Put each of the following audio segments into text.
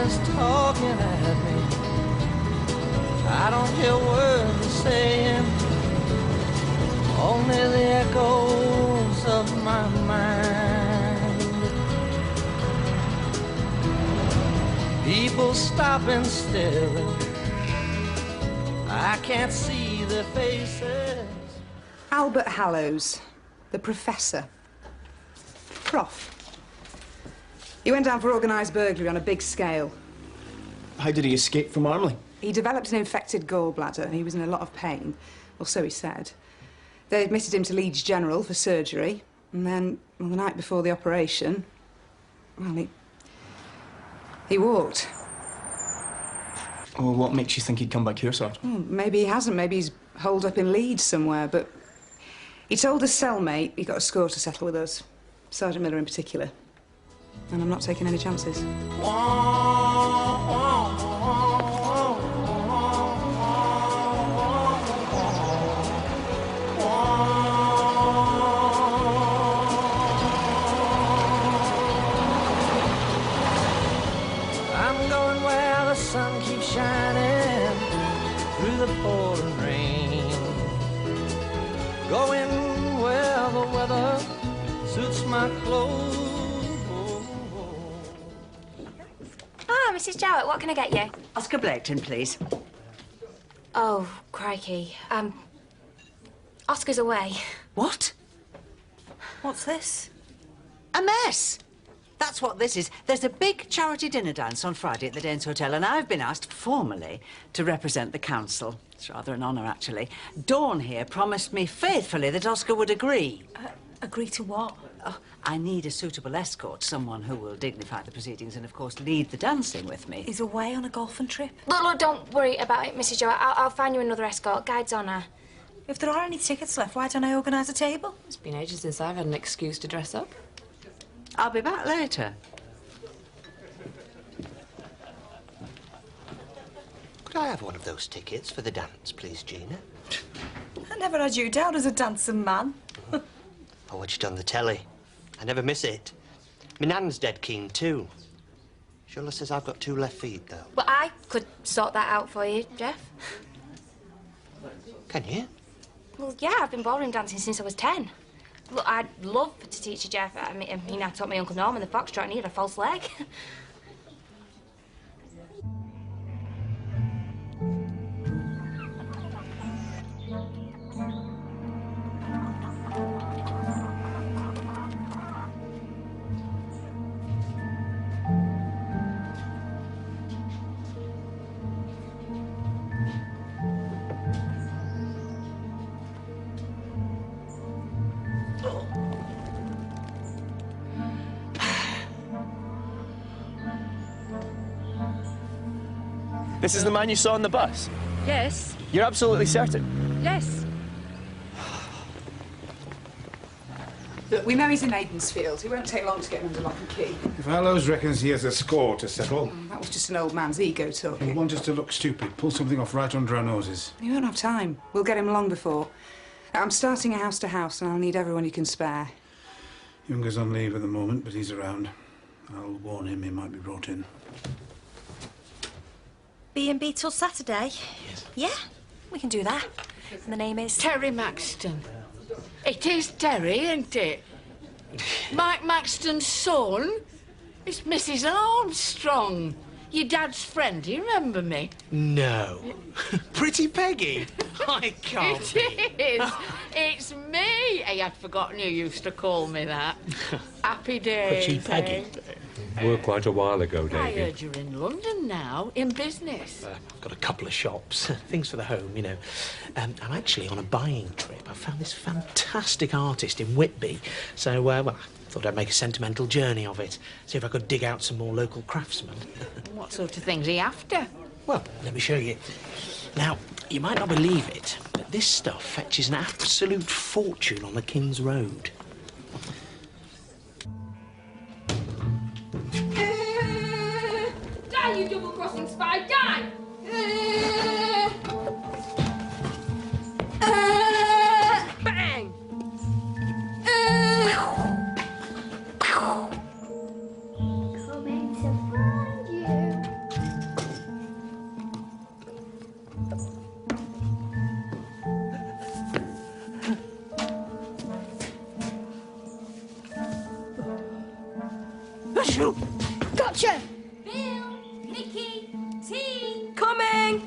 is talking at me. I don't hear words they're saying, only the echoes of my mind. People stop and staring, I can't see their faces. Albert Hallows, the Professor. Prof. He went down for organised burglary on a big scale. How did he escape from Armley? He developed an infected gallbladder and he was in a lot of pain, or so he said. They admitted him to Leeds General for surgery, and then, well, the night before the operation, well, he walked. Oh, what makes you think he'd come back here, Sergeant? Well, maybe he hasn't. Maybe he's holed up in Leeds somewhere, but he told a cellmate he got a score to settle with us, Sergeant Miller in particular. And I'm not taking any chances. I'm going where the sun keeps shining through the pouring rain. Going where the weather suits my clothes. Ah, Mrs. Jowett, what can I get you? Oscar Blaketon, please. Oh, crikey. Oscar's away. What? What's this? A mess! That's what this is. There's a big charity dinner dance on Friday at the Danes Hotel, and I've been asked formally to represent the council. It's rather an honour, actually. Dawn here promised me faithfully that Oscar would agree. Agree to what? Oh, I need a suitable escort, someone who will dignify the proceedings and, of course, lead the dancing with me. He's away on a golfing trip. Look, don't worry about it, Mrs. Jowett. I'll find you another escort. Guide's on her. If there are any tickets left, why don't I organise a table? It's been ages since I've had an excuse to dress up. I'll be back later. Could I have one of those tickets for the dance, please, Gina? I never had you down as a dancing man. I watch it on the telly. I never miss it. My nan's dead keen, too. Shola says I've got 2 left feet, though. But I could sort that out for you, Jeff. Can you? Well, yeah, I've been ballroom dancing since I was 10. Look, I'd love to teach you, Jeff. I mean, I taught my Uncle Norman the foxtrot and he had a false leg. This is the man you saw on the bus? Yes. You're absolutely certain? Yes. Look, we know he's in Aidensfield. It won't take long to get him under lock and key. If Hallows reckons he has a score to settle... That was just an old man's ego talking. He'll want us to look stupid, pull something off right under our noses. You won't have time. We'll get him long before. I'm starting a house-to-house and I'll need everyone you can spare. Younger's on leave at the moment, but he's around. I'll warn him he might be brought in. B&B till Saturday? Yes. Yeah, we can do that. And the name is... Terry Maxton. It is Terry, isn't it? Mike Maxton's son? It's Mrs. Armstrong. Your dad's friend, do you remember me? No. Pretty Peggy. I can't It is. It's me. Hey, I'd forgotten you used to call me that. Happy days. Pretty Peggy. Were quite a while ago, David. I heard you're in London now, in business. I've got a couple of shops, things for the home, you know. I'm actually on a buying trip. I found this fantastic artist in Whitby, so, well, I thought I'd make a sentimental journey of it, see if I could dig out some more local craftsmen. What sort of things are you after? Well, let me show you. Now, you might not believe it, but this stuff fetches an absolute fortune on the King's Road. Die, you double-crossing spy, die! Bang! Coming to find you. Gotcha! Bill, Nicky, tea! Coming!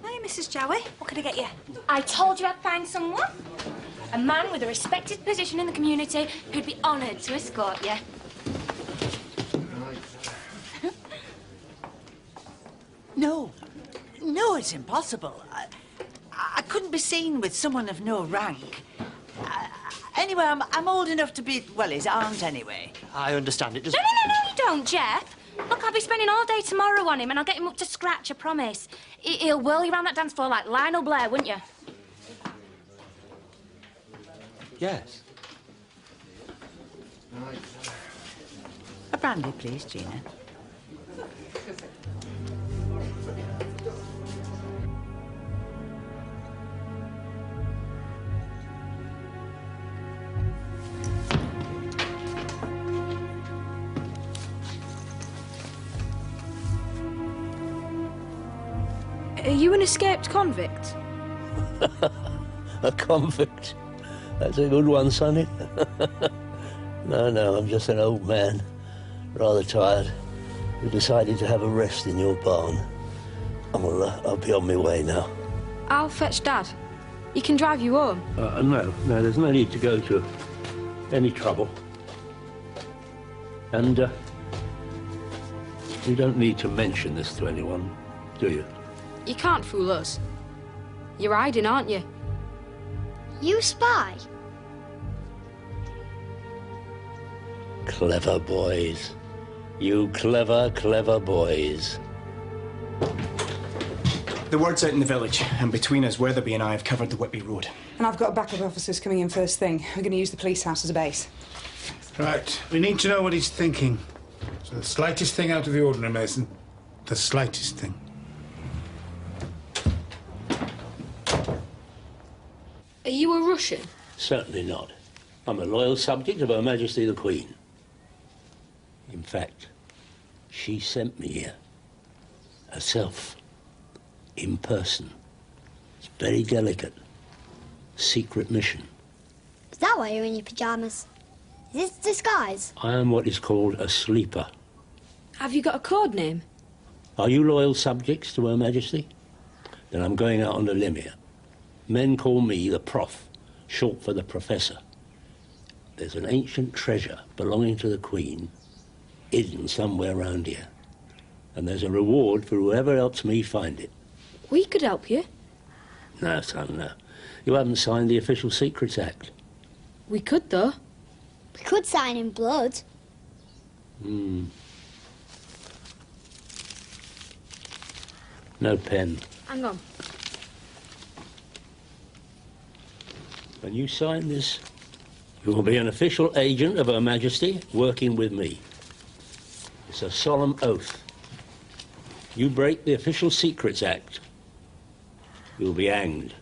Hey, Mrs. Jowett, what can I get you? I told you I'd find someone. A man with a respected position in the community who'd be honoured to escort you. No. No, it's impossible. I couldn't be seen with someone of no rank. Anyway, I'm old enough to be, well, his aunt anyway. I understand it. Just... No, you don't, Jeff. Look, I'll be spending all day tomorrow on him and I'll get him up to scratch, I promise. He'll whirl you around that dance floor like Lionel Blair, wouldn't you? Yes. A brandy, please, Gina. Are you an escaped convict? A convict? That's a good one, Sonny. No, I'm just an old man, rather tired, who decided to have a rest in your barn. I'll be on my way now. I'll fetch Dad. He can drive you home. No, there's no need to go to any trouble. And, you don't need to mention this to anyone, do you? You can't fool us. You're hiding, aren't you? You spy? Clever boys. You clever boys. The word's out in the village, and between us, Weatherby and I have covered the Whitby Road. And I've got backup officers coming in first thing. We're going to use the police house as a base. Right. We need to know what he's thinking. So the slightest thing out of the ordinary, Mason. The slightest thing. Are you a Russian? Certainly not. I'm a loyal subject of Her Majesty the Queen. In fact, she sent me here. Herself. In person. It's very delicate. Secret mission. Is that why you're in your pyjamas? Is this disguise? I am what is called a sleeper. Have you got a code name? Are you loyal subjects to Her Majesty? Then I'm going out on a limb here. Men call me the Prof, short for the Professor. There's an ancient treasure belonging to the Queen hidden somewhere around here. And there's a reward for whoever helps me find it. We could help you. No, son, no. You haven't signed the Official Secrets Act. We could, though. We could sign in blood. No pen. Hang on. When you sign this, you will be an official agent of Her Majesty working with me. It's a solemn oath. You break the Official Secrets Act, you'll be hanged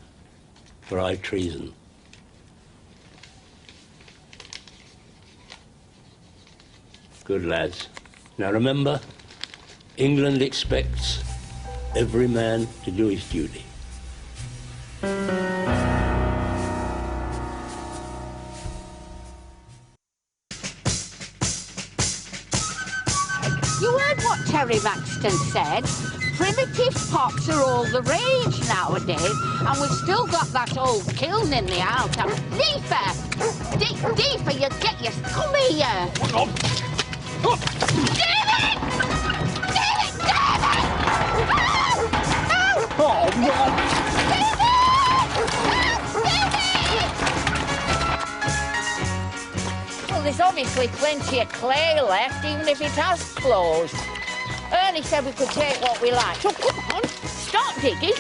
for high treason. Good lads. Now remember, England expects every man to do his duty. You heard what Terry Maxton said. Primitive pots are all the rage nowadays, and we've still got that old kiln in the house. Deeper! Deeper, you get your... Come here! David! David! David! Oh, no! Well, there's obviously plenty of clay left, even if it has closed. Ernie said we could take what we like. So come on, start digging.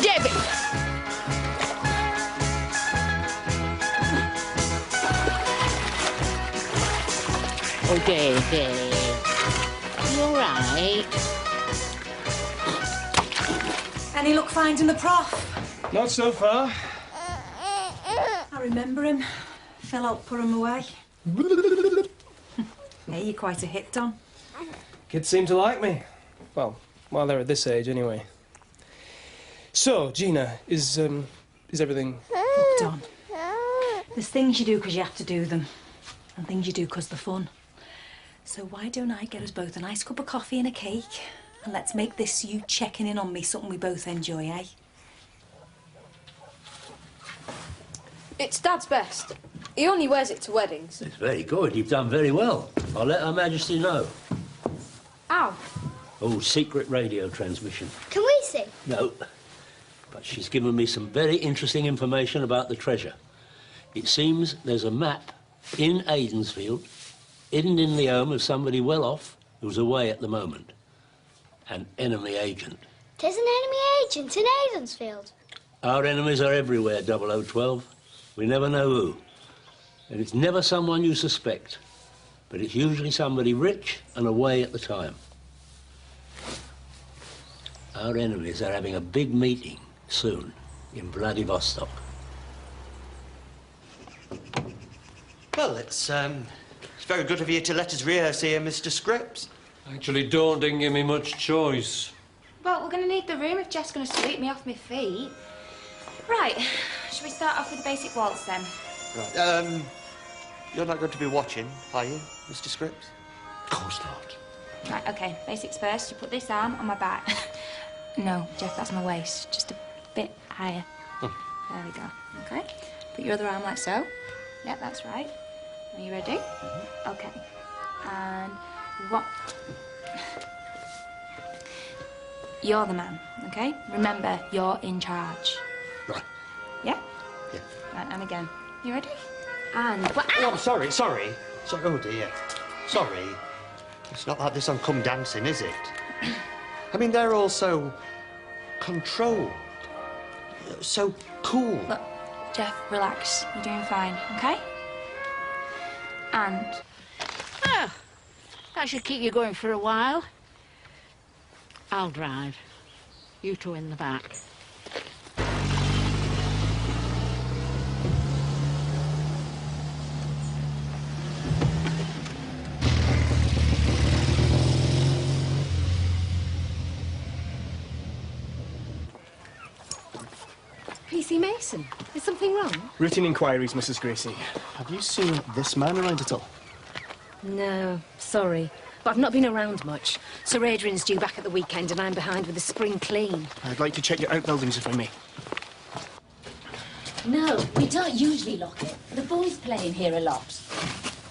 David. Oh, David. You all right? Any luck finding the Prof? Not so far. I remember him. Fell out, put him away. Hey, you're quite a hit, Don. Kids seem to like me. Well, While they're at this age, anyway. So, Gina, is everything... Look, Don, there's things you do because you have to do them, and things you do because they're fun. So why don't I get us both a nice cup of coffee and a cake, and let's make this you checking in on me something we both enjoy, eh? It's Dad's best. He only wears it to weddings. It's very good. You've done very well. I'll let Her Majesty know. Ow. Oh, secret radio transmission. Can we see? No. But she's given me some very interesting information about the treasure. It seems there's a map in Aidensfield, hidden in the home of somebody well off who's away at the moment. An enemy agent. There's an enemy agent in Aidensfield. Our enemies are everywhere, 0012. We never know who. And it's never someone you suspect. But it's usually somebody rich and away at the time. Our enemies are having a big meeting soon in Vladivostok. Well, it's very good of you to let us rehearse here, Mr. Scripps. Actually, didn't give me much choice. Well, we're going to need the room if Jeff's going to sweep me off my feet. Right, should we start off with the basic waltz then? Right, you're not going to be watching, are you, Mr. Scripps? Of course not. Right, OK, basics first. You put this arm on my back. No, Jeff, that's my waist. Just a bit higher. Oh. There we go. OK. Put your other arm like so. Yep, that's right. Are you ready? Mm-hmm. OK. And what? You're the man, OK? Remember, you're in charge. Right. Yeah? Yeah. Right, and again. You ready? And what? Oh, I'm sorry. Oh, dear. Sorry. It's not like this on Come Dancing, is it? I mean, they're all so controlled, so cool. Look, Jeff, relax. You're doing fine, OK? And... Oh, that should keep you going for a while. I'll drive. You two in the back. PC Mason, is something wrong? Routine inquiries, Mrs. Gracie. Have you seen this man around at all? No, sorry. But I've not been around much. Sir Adrian's due back at the weekend and I'm behind with the spring clean. I'd like to check your outbuildings, if I may. No, we don't usually lock it. The boys play in here a lot.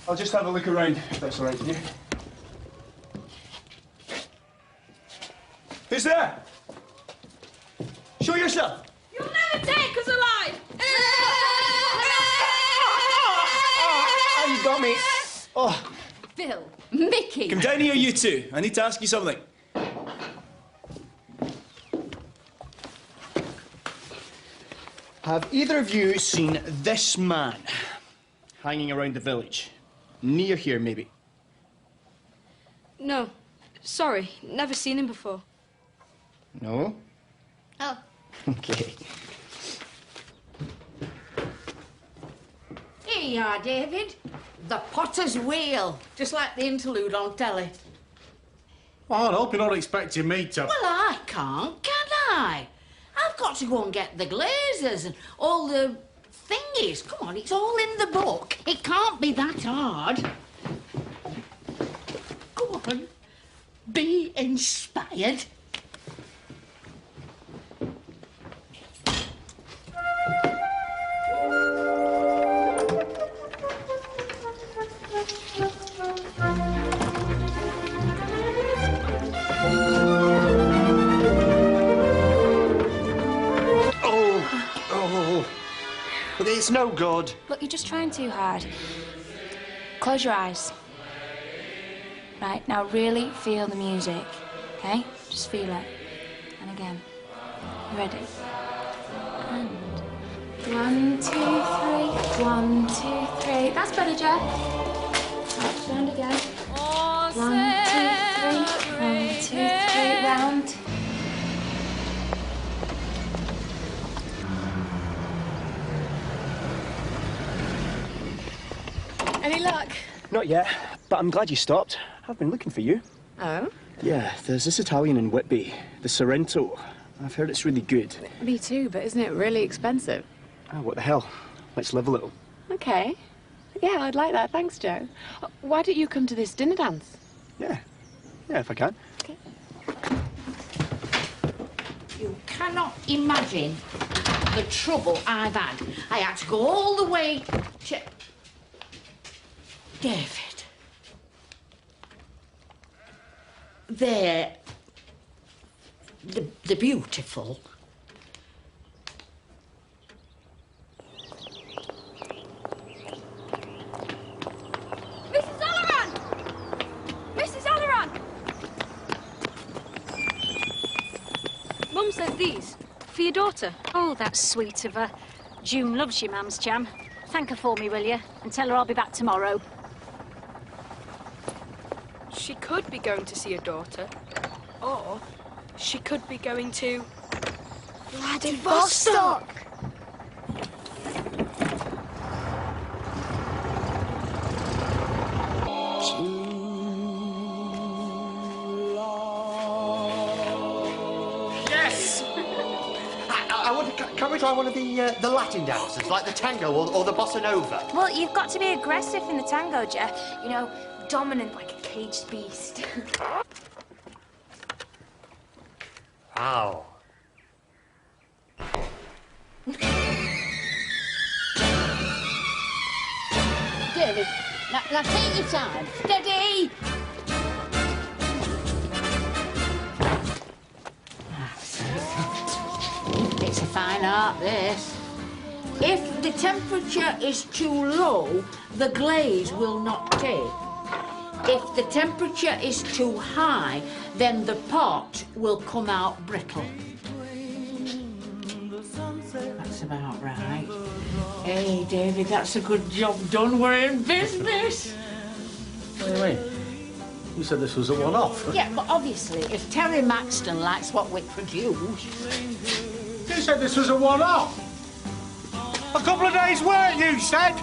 I'll just have a look around, if that's all right with you. Who's there? Show yourself! You'll never take us alive! Oh, you got me. Oh. Bill, Mickey. Come down here, you two. I need to ask you something. Have either of you seen this man hanging around the village? Near here, maybe? No, sorry, never seen him before. No? Oh. Okay. Here you are, David. The Potter's Wheel, just like the interlude on telly. Well, I hope you're not expecting me to... Well, I can't, can I? I've got to go and get the glazers and all the thingies. Come on, it's all in the book. It can't be that hard. Go on, be inspired. It's no good. Look, you're just trying too hard. Close your eyes. Right, now really feel the music, okay? Just feel it. And again. You ready? And 1, 2, 3. 1, 2, 3. That's better, Jeff. Right, round again. 1, 2, 3. 1, 2, 3. Round. Any luck? Not yet, but I'm glad you stopped. I've been looking for you. Oh? Yeah, there's this Italian in Whitby, the Sorrento. I've heard it's really good. Me too, but isn't it really expensive? Oh, what the hell? Let's live a little. Okay. Yeah, I'd like that. Thanks, Joe. Why don't you come to this dinner dance? Yeah. Yeah, if I can. Okay. You cannot imagine the trouble I've had. I had to go all the way to... David. They're beautiful. Mrs. O'Halloran! Mrs. O'Halloran! Mum sent these for your daughter. Oh, that's sweet of her. June loves you, Mum's jam. Thank her for me, will you? And tell her I'll be back tomorrow. She could be going to see her daughter, or she could be going to... Vladivostok! Yes! I wonder, can we try one of the Latin dances, like the tango or the bossa nova? Well, you've got to be aggressive in the tango, Jeff. You know, dominant like a caged beast. Wow. David, now take your time. Steady! It's a fine art, this. If the temperature is too low, the glaze will not take. If the temperature is too high, then the pot will come out brittle. That's about right. Hey, David, that's a good job done. We're in business. What do you mean? You said this was a one-off. Yeah, but obviously, if Terry Maxton likes what we produce... You said this was a one-off. A couple of days' work, you said.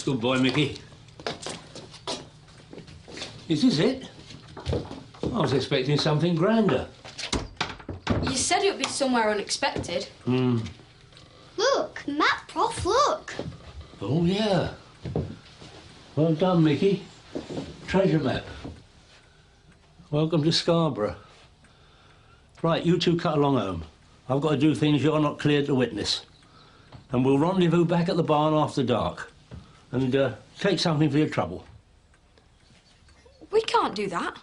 Good boy, Mickey. Is this it? I was expecting something grander. You said it would be somewhere unexpected. Look, map, Prof, look. Oh, yeah. Well done, Mickey. Treasure map. Welcome to Scarborough. Right, you two cut along home. I've got to do things you're not cleared to witness. And we'll rendezvous back at the barn after dark. And take something for your trouble. We can't do that.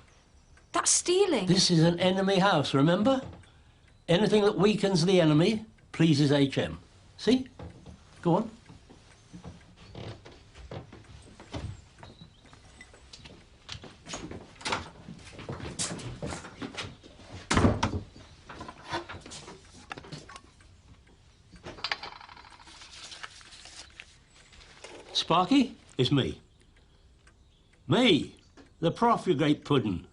That's stealing. This is an enemy house, remember? Anything that weakens the enemy pleases HM. See? Go on. Sparky, it's me. Me, the prof, you great puddin'.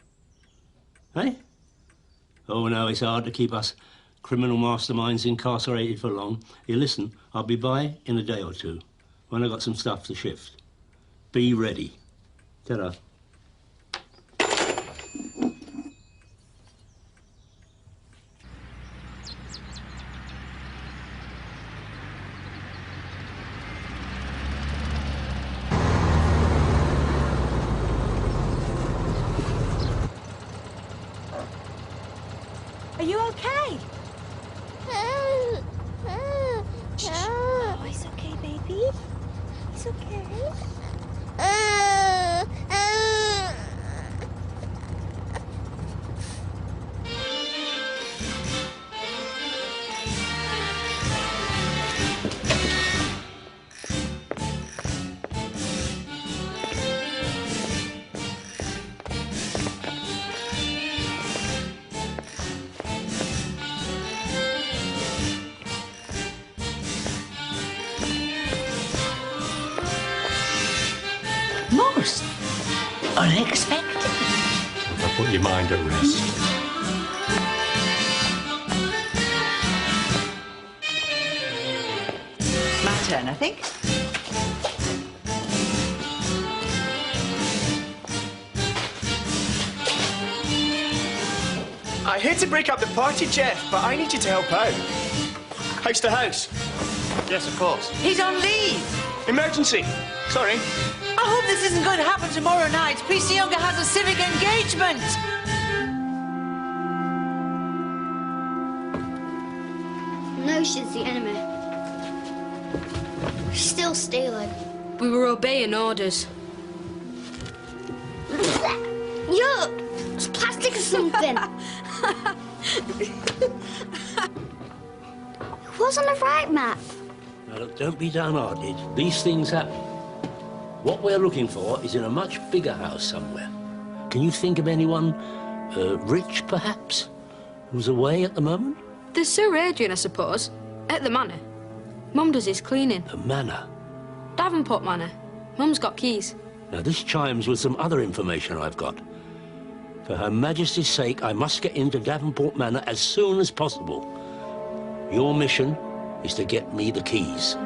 Eh? Oh, no, it's hard to keep us criminal masterminds incarcerated for long. Here, listen, I'll be by in a day or two, when I've got some stuff to shift. Be ready. Ta-ra. Are you okay? Oh, it's okay, baby. It's okay. Most unexpected. I'll put your mind at rest. turn, I think. I hate to break up the party, Jeff, but I need you to help out. House to house. Yes, of course. He's on leave. Emergency. Sorry. I hope this isn't going to happen tomorrow night. Priest Younger has a civic engagement. No, she's the enemy. We're still stealing. We were obeying orders. Yuck! It's plastic or something. It was on the right map. Now, look, don't be downhearted. These things happen. What we're looking for is in a much bigger house somewhere. Can you think of anyone, rich, perhaps, who's away at the moment? There's Sir Adrian, I suppose, at the manor. Mum does his cleaning. The manor? Davenport Manor. Mum's got keys. Now, this chimes with some other information I've got. For Her Majesty's sake, I must get into Davenport Manor as soon as possible. Your mission is to get me the keys.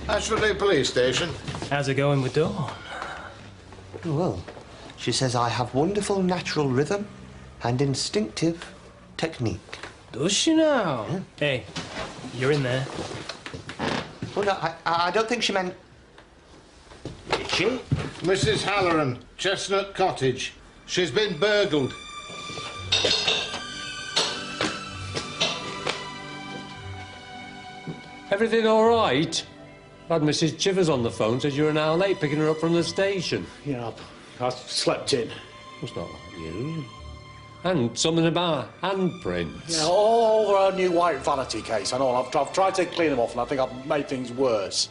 Ashfordly Police Station. How's it going with Dawn? Well, she says I have wonderful natural rhythm and instinctive technique. Does she now? Yeah. Hey, you're in there. Well, no, I don't think she meant... Did she? Mrs. Halloran, Chestnut Cottage. She's been burgled. Everything all right? I had Mrs. Chivers on the phone, said you were an hour late picking her up from the station. Yeah, I slept in. It's not like you. And something about handprints. Yeah, all over our new white vanity case and all. I've tried to clean them off and I think I've made things worse.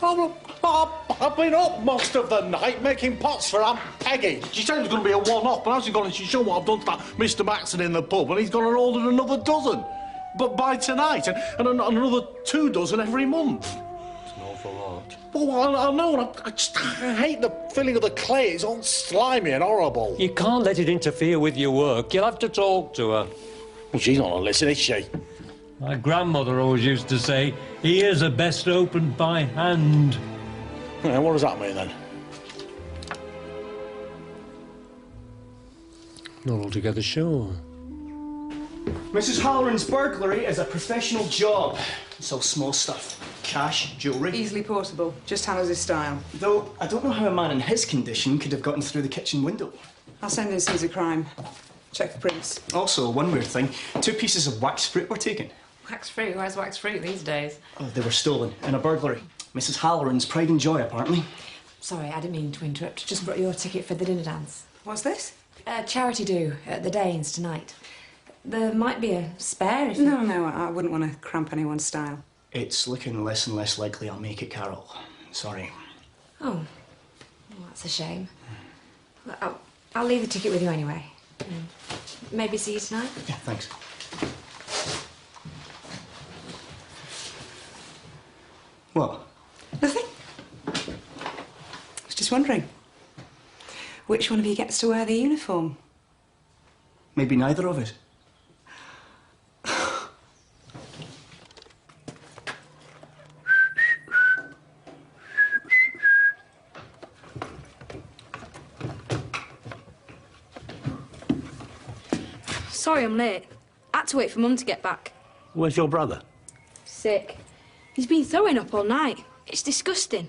I've been up most of the night making pots for Aunt Peggy. She said it was going to be a one-off, but she's gone and she's shown what I've done to that Mr. Maxon in the pub, and he's gone and ordered another dozen. But by tonight, and another 2 dozen every month. It's an awful lot. Well, I know, and I hate the feeling of the clay. It's all slimy and horrible. You can't let it interfere with your work. You'll have to talk to her. Well, she's not going to listen, is she? My grandmother always used to say, ears are best opened by hand. Yeah, what does that mean, then? Not altogether sure. Mrs. Halloran's burglary is a professional job. It's all small stuff. Cash, jewellery. Easily portable, just Hannah's style. Though, I don't know how a man in his condition could have gotten through the kitchen window. I'll send in scenes of crime. Check for prints. Also, one weird thing, 2 pieces of wax fruit were taken. Wax fruit? Where's wax fruit these days? Oh, they were stolen in a burglary. Mrs. Halloran's pride and joy, apparently. Sorry, I didn't mean to interrupt. Just brought your ticket for the dinner dance. What's this? Charity do at the Danes tonight. There might be a spare if No, I wouldn't want to cramp anyone's style. It's looking less and less likely I'll make it, Carol. Sorry. Oh, well, that's a shame. Well, I'll leave the ticket with you anyway. Maybe see you tonight? Yeah, thanks. What? Nothing. I was just wondering, which one of you gets to wear the uniform? Maybe neither of us. Sorry I'm late. I had to wait for Mum to get back. Where's your brother? Sick. He's been throwing up all night. It's disgusting.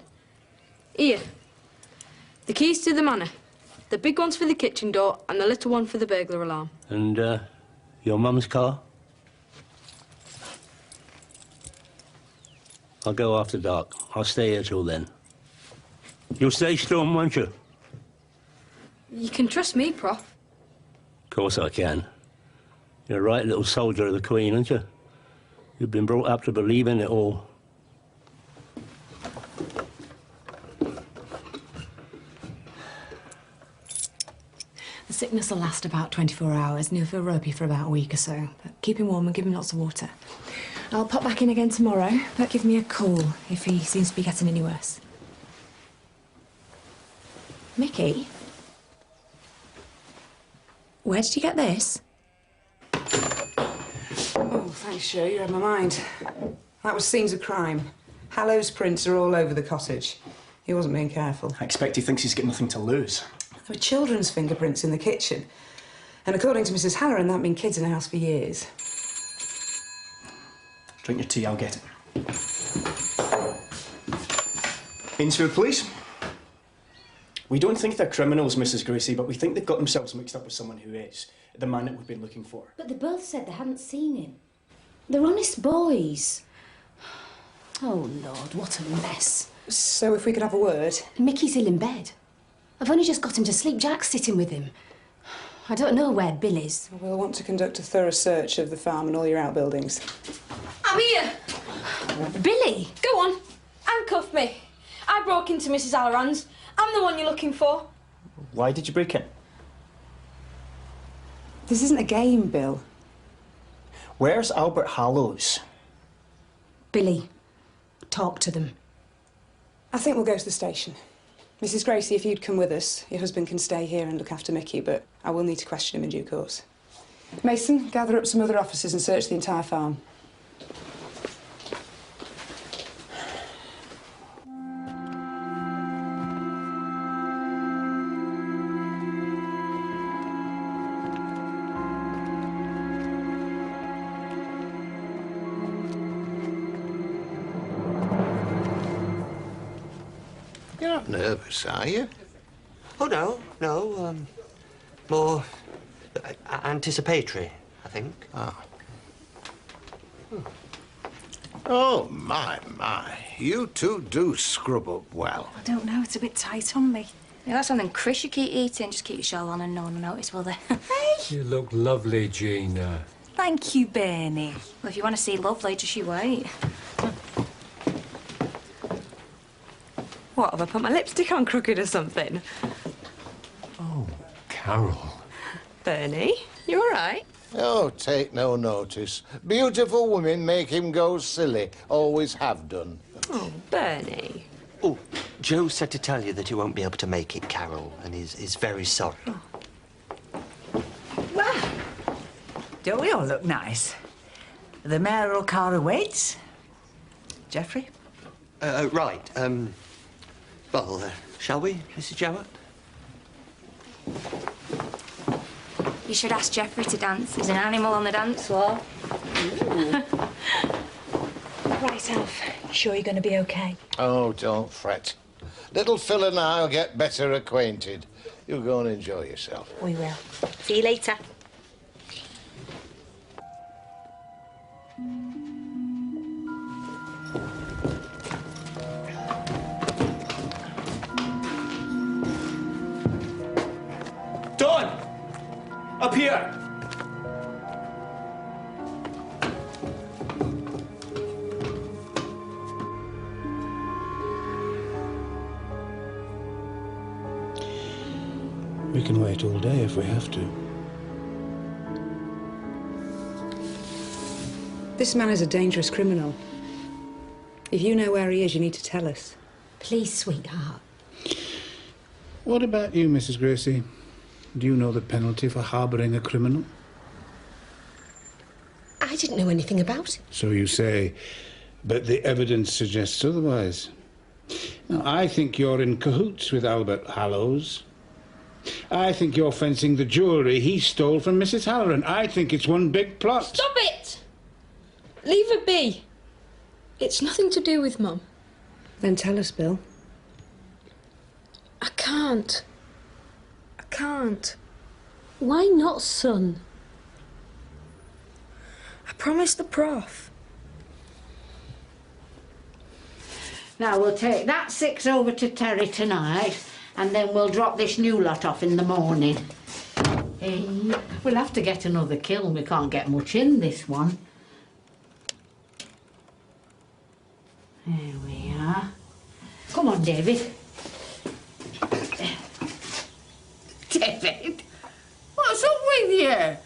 Here. The keys to the manor. The big one's for the kitchen door and the little one for the burglar alarm. And, your mum's car? I'll go after dark. I'll stay here till then. You'll stay strong, won't you? You can trust me, Prof. Of course I can. You're a right little soldier of the Queen, aren't you? You've been brought up to believe in it all. The sickness will last about 24 hours and he'll feel ropey for about a week or so. But keep him warm and give him lots of water. I'll pop back in again tomorrow, but give me a call if he seems to be getting any worse. Mickey? Where did you get this? Oh, thanks, Jo. You read my mind. That was scenes of crime. Hallow's prints are all over the cottage. He wasn't being careful. I expect he thinks he's got nothing to lose. There were children's fingerprints in the kitchen. And according to Mrs. Halloran, that had been kids in the house for years. Drink your tea, I'll get it. Innsfield Police. We don't think they're criminals, Mrs. Gracie, but we think they've got themselves mixed up with someone who is. The man that we've been looking for. But they both said they hadn't seen him. They're honest boys. Oh, Lord, what a mess. So if we could have a word? Mickey's ill in bed. I've only just got him to sleep. Jack's sitting with him. I don't know where Bill is. We'll want to conduct a thorough search of the farm and all your outbuildings. I'm here. Billy! Go on. Handcuff me. I broke into Mrs. Halloran's. I'm the one you're looking for. Why did you break in? This isn't a game, Bill. Where's Albert Hallows? Billy, talk to them. I think we'll go to the station. Mrs. Gracie, if you'd come with us, your husband can stay here and look after Mickey, but I will need to question him in due course. Mason, gather up some other officers and search the entire farm. You're not nervous, are you? Oh, no, more anticipatory, I think. Ah. Oh, my. You two do scrub up well. I don't know, it's a bit tight on me. Yeah, that's something Chris should keep eating. Just keep your shawl on and no one will notice, will they? You look lovely, Gina. Thank you, Bernie. Well, if you want to see lovely, just you wait. What, have I put my lipstick on crooked or something? Oh, Carol. Bernie, you all right? Oh, take no notice. Beautiful women make him go silly. Always have done. Oh, Bernie. Oh, Joe said to tell you that he won't be able to make it, Carol, and is very sorry. Well, don't we all look nice? The mayoral car awaits. Geoffrey? Right, well, shall we, Mrs. Jowett? You should ask Geoffrey to dance. He's an animal on the dance floor. Right, Alf. You sure you're going to be okay? Oh, don't fret. Little Phil and I'll get better acquainted. You go and enjoy yourself. We will. See you later. Dawn! Up here! We can wait all day if we have to. This man is a dangerous criminal. If you know where he is, you need to tell us. Please, sweetheart. What about you, Mrs. Gracie? Do you know the penalty for harbouring a criminal? I didn't know anything about it. So you say, but the evidence suggests otherwise. Now, I think you're in cahoots with Albert Hallows. I think you're fencing the jewellery he stole from Mrs. Halloran. I think it's one big plot. Stop it! Leave it be. It's nothing to do with Mum. Then tell us, Bill. I can't. Why not, son? I promised the prof. Now, we'll take that 6 over to Terry tonight, and then we'll drop this new lot off in the morning. We'll have to get another kiln. We can't get much in this one. There we are. Come on, David. David, what's up with you?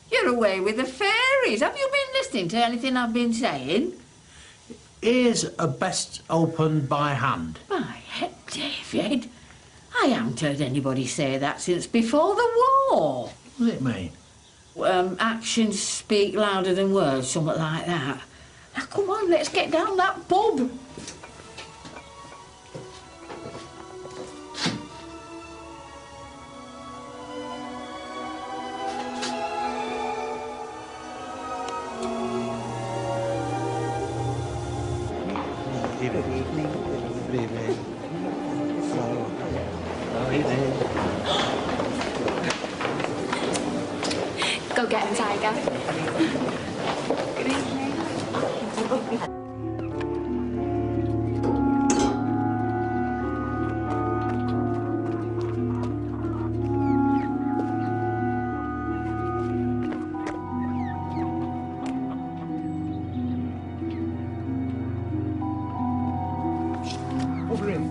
You're away with the fairies. Have you been listening to anything I've been saying? Ears are best opened by hand. My heck, David. I haven't heard anybody say that since before the war. What does it mean? Actions speak louder than words, something like that. Now, come on, let's get down that pub. Good evening. Good evening. How evening. Go get him, Tiger. Good evening. Over in.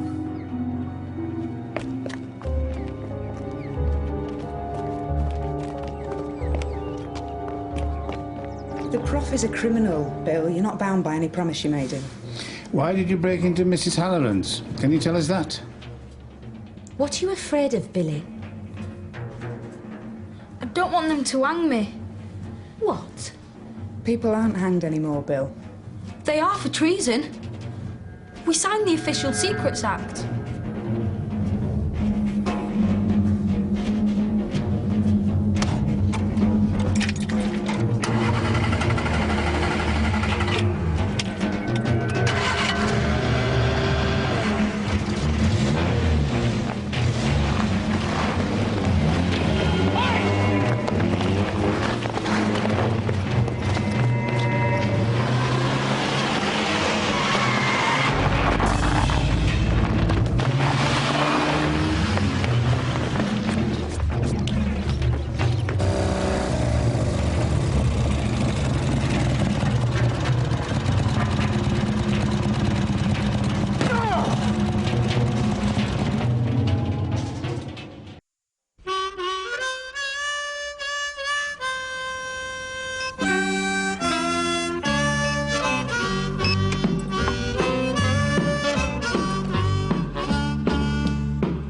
The prof is a criminal, Bill. You're not bound by any promise you made him. Why did you break into Mrs. Halloran's? Can you tell us that? What are you afraid of, Billy? I don't want them to hang me. What? People aren't hanged anymore, Bill. They are for treason. We signed the Official Secrets Act.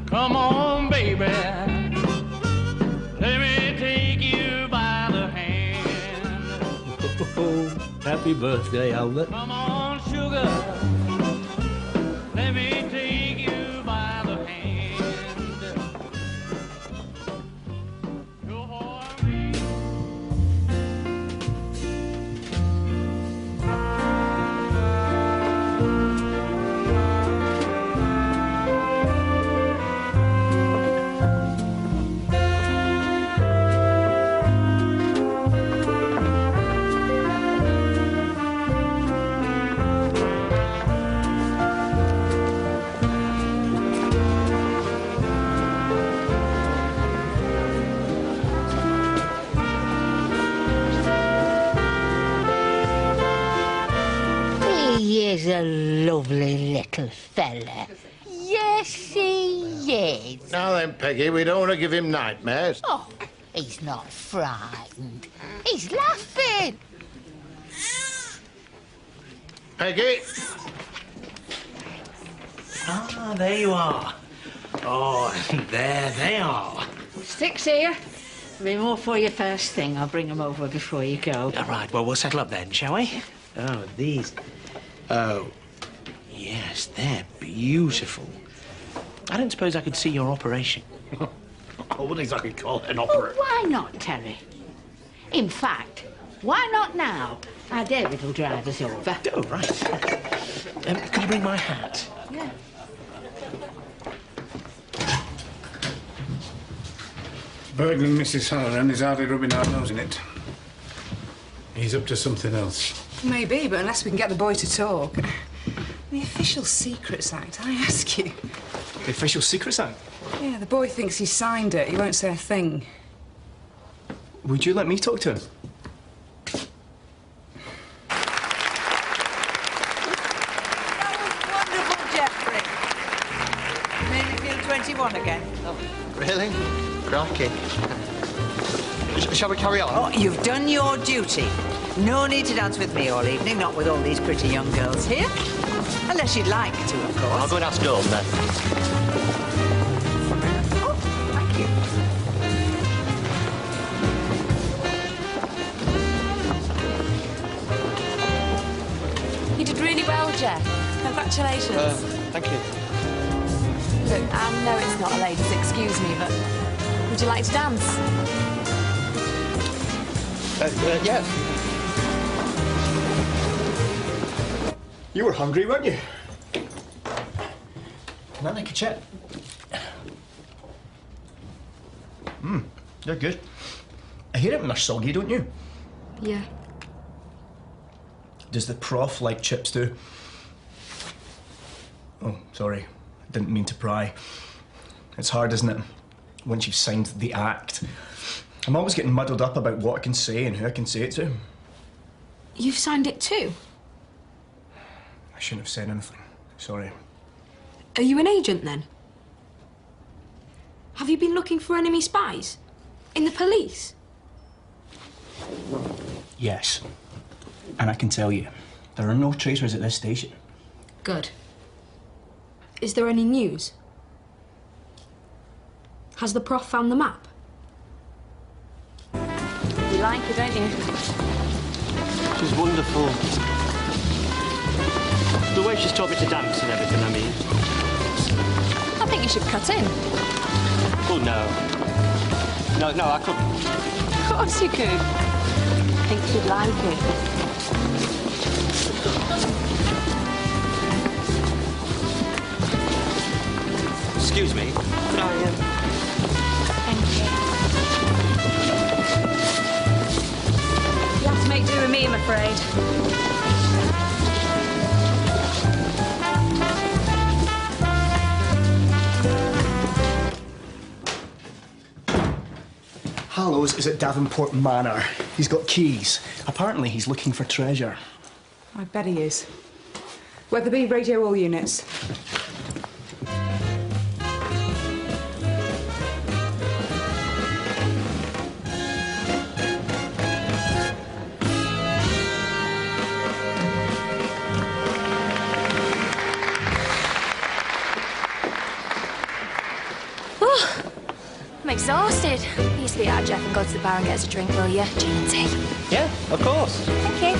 Come on, baby. Let me take you by the hand. Happy birthday, Albert. Come on, sugar. Let me take you by the hand. He is a lovely little fella. Yes, he is. Now then, Peggy, we don't want to give him nightmares. Oh, he's not frightened. He's laughing. Peggy? Ah, there you are. Oh, there they are. Sticks here. There'll be more for you first thing. I'll bring them over before you go. All right, well, we'll settle up then, shall we? Oh, these. Oh, yes, they're beautiful. I don't suppose I could see your operation. I wouldn't exactly call it an Well, opera. why not, Terry? In fact, why not now? Our David will drive us over. Oh, right. Could you bring my hat? Yeah. Burgling Mrs. Halloran is hardly rubbing our nose in it. He's up to something else. Maybe, but unless we can get the boy to talk. The Official Secrets Act, I ask you. The Official Secrets Act? Yeah, the boy thinks he signed it. He won't say a thing. Would you let me talk to him? Wonderful, Geoffrey. Made me feel 21 again. Really? Crikey. Shall we carry on? Oh, you've done your duty. No need to dance with me all evening, not with all these pretty young girls here. Unless you'd like to, of course. I'll go and ask Dawn then. Oh, thank you. Jeff. Congratulations. Thank you. Look, I know it's not a ladies' excuse me, but would you like to dance? Yes. You were hungry, weren't you? Can I make a chip? They're good. I hear it when they're soggy, don't you? Yeah. Does the prof like chips too? Oh, sorry. I didn't mean to pry. It's hard, isn't it? Once you've signed the act. I'm always getting muddled up about what I can say and who I can say it to. You've signed it too? I shouldn't have said anything. Sorry. Are you an agent then? Have you been looking for enemy spies? In the police? Yes. And I can tell you, there are no tracers at this station. Good. Is there any news? Has the prof found the map? You like her, don't you? She's wonderful. The way she's taught me to dance and everything, I mean. I think you should cut in. Oh, no. No, I couldn't. Of course you could. I think she'd like it. Excuse me. Could I, Thank you. You have to make do with me, I'm afraid. Hallows is at Davenport Manor. He's got keys. Apparently he's looking for treasure. I bet he is. Weatherby, radio all units. I'm exhausted. I used to be out of Jeff and go to the bar and get us a drink, will you? Gin and tea. Yeah, of course. Thank you.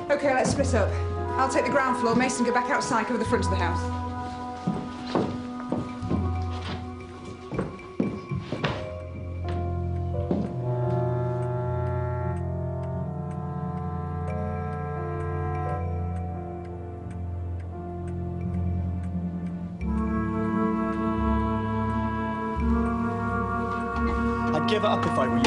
OK, let's split up. I'll take the ground floor, Mason go back outside, cover the front of the house. I'd give it up if I were you.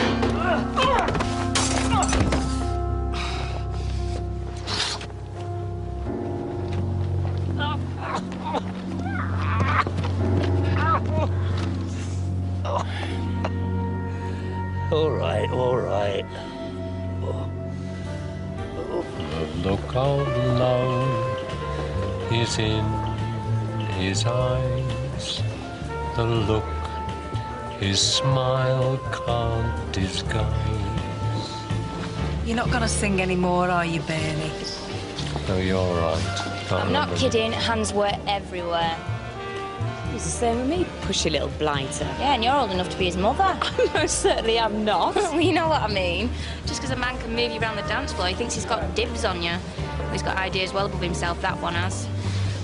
All right. The look of love is in his eyes. The look his smile can't disguise. You're not going to sing anymore, are you, Bernie? No, you're right. I'm not kidding. Hands were everywhere. It's the same with me, pushy little blighter. Yeah, and you're old enough to be his mother. I most certainly am not. Well, you know what I mean. Just because a man can move you around the dance floor, he thinks he's got dibs on you. Well, he's got ideas well above himself, that one has.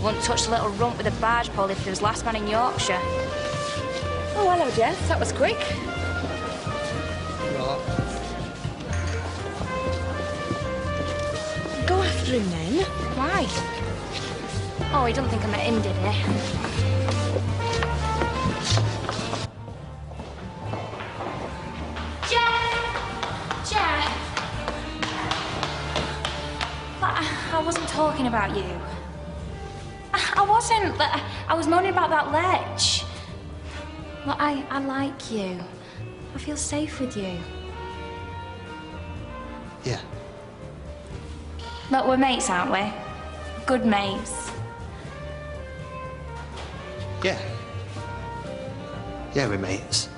Wouldn't touch the little rump with a barge pole if he was last man in Yorkshire. Oh, hello, Jeff. That was quick. Go after him, then. Why? Oh, he doesn't think I met him, did he? I wasn't talking about you. I wasn't. I was moaning about that lech. Look, I like you. I feel safe with you. Yeah. Look, we're mates, aren't we? Good mates. Yeah. Yeah, we're mates.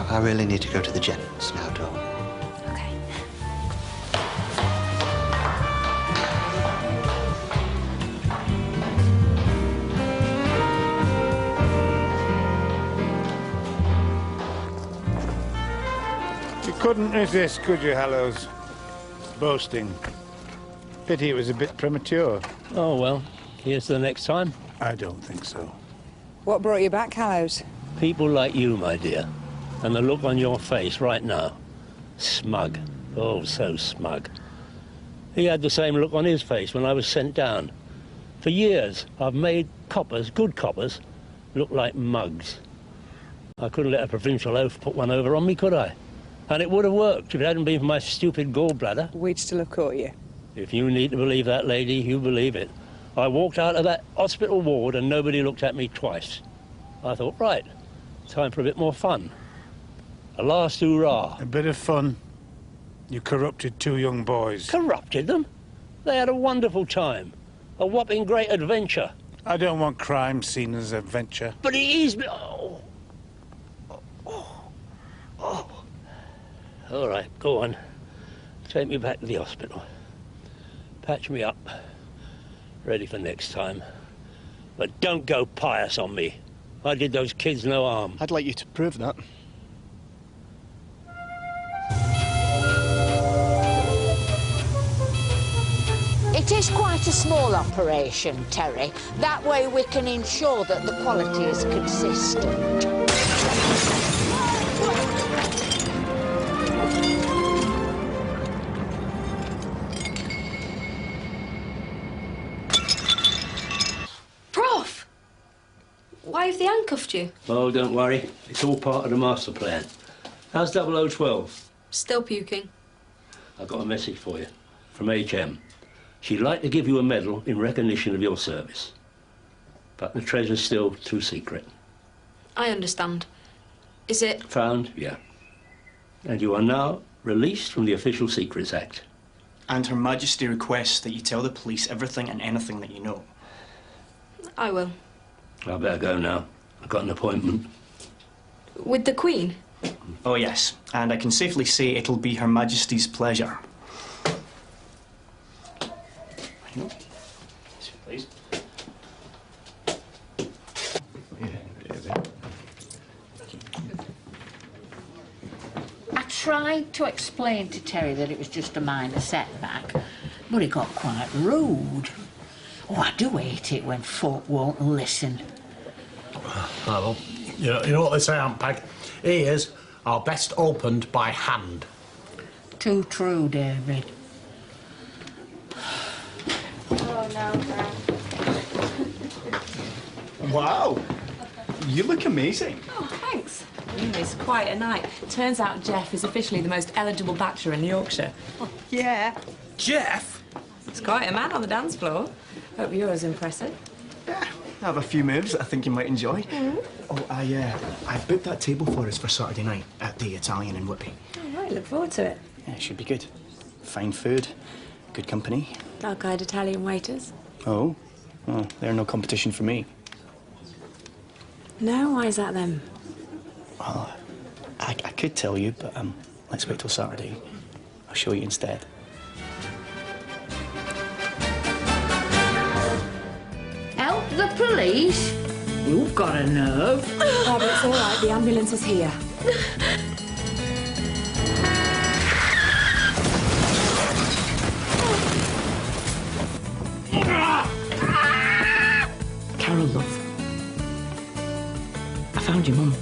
I really need to go to the gents now, Dawn. Okay. You couldn't resist, could you, Hallows? Boasting. Pity it was a bit premature. Oh, well, here's to the next time. I don't think so. What brought you back, Hallows? People like you, my dear. And the look on your face right now. Smug. Oh, so smug. He had the same look on his face when I was sent down. For years, I've made coppers, good coppers, look like mugs. I couldn't let a provincial oaf put one over on me, could I? And it would have worked if it hadn't been for my stupid gallbladder. We'd still have caught you. If you need to believe that, lady, you believe it. I walked out of that hospital ward and nobody looked at me twice. I thought, right, time for a bit more fun. A last hurrah. A bit of fun. You corrupted 2 young boys. Corrupted them? They had a wonderful time. A whopping great adventure. I don't want crime seen as adventure. But it is... Oh. All right, go on. Take me back to the hospital. Patch me up. Ready for next time. But don't go pious on me. I did those kids no harm. I'd like you to prove that. It is quite a small operation, Terry. That way we can ensure that the quality is consistent. Prof! Why have they handcuffed you? Oh, don't worry. It's all part of the master plan. How's 0012? Still puking. I've got a message for you from HM. She'd like to give you a medal in recognition of your service. But the treasure's still too secret. I understand. Is it... Found? Yeah. And you are now released from the Official Secrets Act. And Her Majesty requests that you tell the police everything and anything that you know. I will. I better go now. I've got an appointment. With the Queen? Oh, yes. And I can safely say it'll be Her Majesty's pleasure. Please. I tried to explain to Terry that it was just a minor setback, but he got quite rude. Oh, I do hate it when folk won't listen. Oh, well, you know what they say, Aunt Peg? Ears are best opened by hand. Too true, David. Oh, no, Wow. You look amazing. Oh, thanks. It's quite a night. Turns out Jeff is officially the most eligible bachelor in Yorkshire. Oh, yeah. Jeff? He's quite a man on the dance floor. Hope you're as impressive. Yeah, I have a few moves that I think you might enjoy. Mm-hmm. Oh, I booked that table for us for Saturday night at the Italian in Whitby. All right, look forward to it. Yeah, it should be good. Fine food, good company. Dark-eyed Italian waiters. Oh, well, they're no competition for me. No, why is that then? Well, I could tell you, but let's wait till Saturday. I'll show you instead. Help the police? You've got a nerve. Oh, but it's all right. The ambulance is here. Carol, love. I found your mum.